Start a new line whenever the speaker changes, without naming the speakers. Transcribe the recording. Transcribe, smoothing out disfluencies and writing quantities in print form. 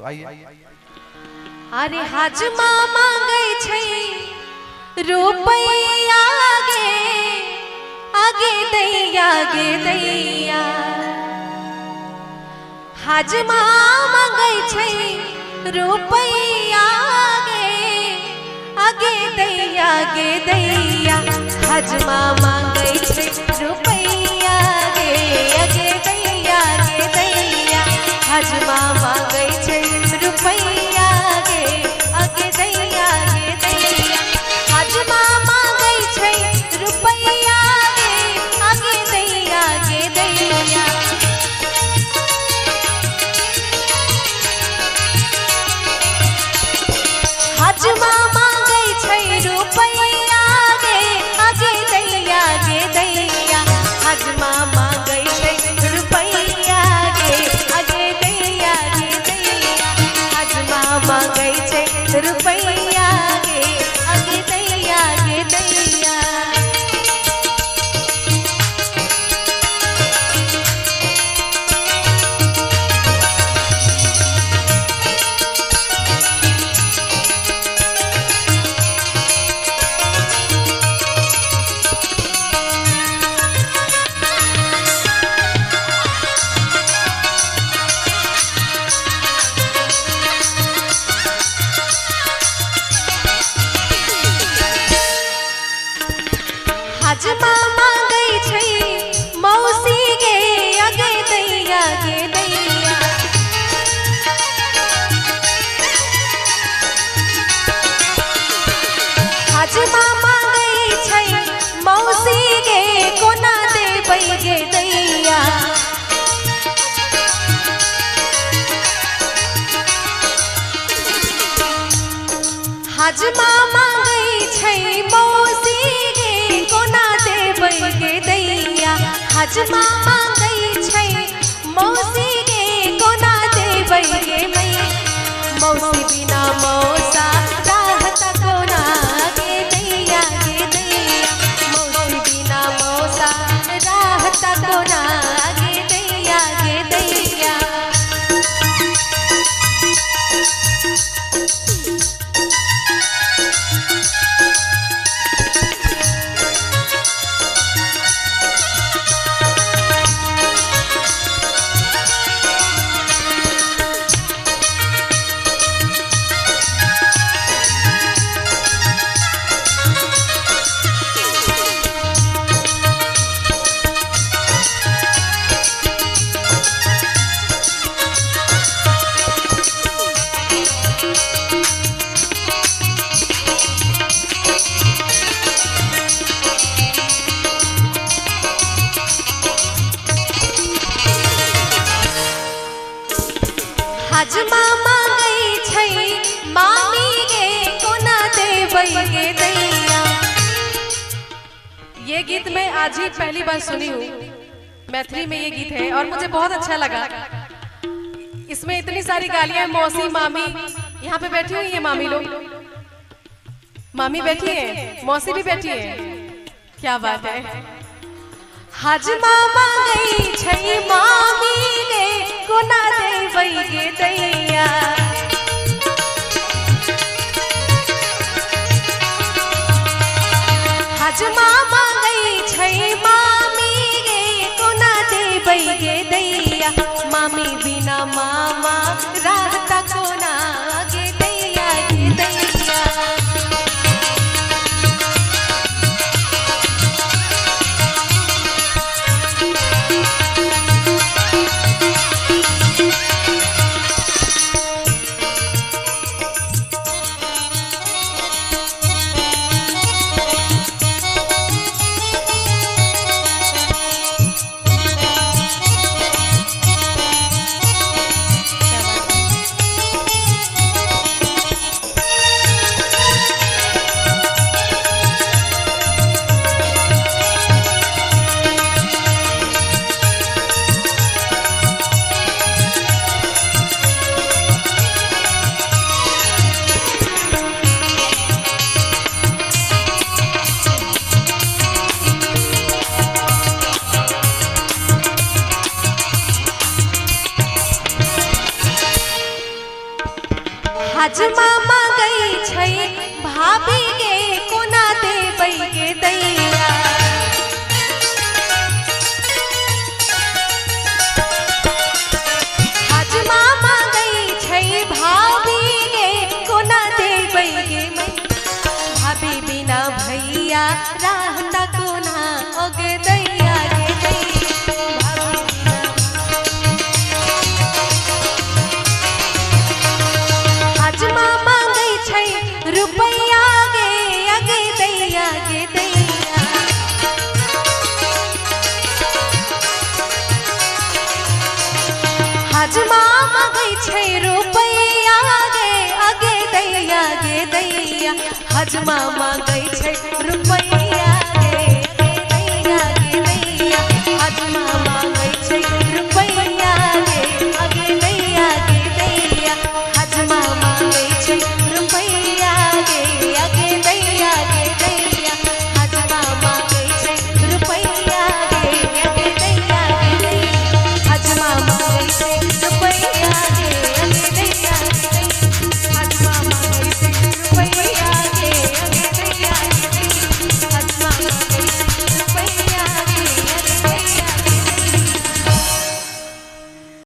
तो आइए।
अरे हाजमा मांगे छै रुपैया गे आगे दैया गे दैया। हाजमा मांगे छै रुपैया गे आगे दैया गे दैया। हाजमा मांगे छै रुपैया गे आगे दैया गे दैया। हाजमा मांगे छै रुपैया गे आगे दैया गे दैया। हाजमा मांगे छै रुपैया गे आगे दैया गे दैया। हाजमा मांगे छै रुपैया गे आगे दैया गे दैया। हाजमा मांगे छै रुपैया गे आगे दैया गे दैया। हाजमा मांगे छै रुपैया गे आगे दैया गे दैया। हाजमा मांगे छै मौसी गे आगे दैया गे दैया। हाजमा मांगे छै मौसी गे कोना देबै गे दैया। हाजमा मांगे छै मौसी गे कोना देबै गे दैया। हाजमा मांगे छै मौसी गे कोना देबै गे मैया। मौसी बिना मौसा रहता कोना गे दैया गे दैया। मौसी बिना मौसा रहता कोना गे दैया गे दैया। हाजमा मांगे छै मामी गे कोना देबै गे दैया। ये गीत मैं आज ही पहली बार सुनी हूँ, मैथिली में ये गीत है और मुझे बहुत अच्छा लगा। इसमें इतनी सारी गालियां, मौसी मामी, यहाँ पे बैठी हुई है मामी लोग, मामी बैठी है, मौसी भी बैठी है, क्या बात है। हाजमा मांगे छै मामी गे कोना देबै गे दैया। हाजमा मांगे छै मामी गे कोना देबै गे दैया। मामी बिना मामा रहता कोना गे दैया गे दैया। हजमा मांगई छै भाभी गे कोना देबै गे दैया। हजमा मांगई छै भाभी गे कोना देबै गे भाभी बिना भैया रहता कोना ओगे दैया गे दैया। हजमा मांगई छै रुपैया गे अगे दैया गे दैया। हजमा मांगई छै रुपैया गे अगे दैया गे दैया। हजमा मांग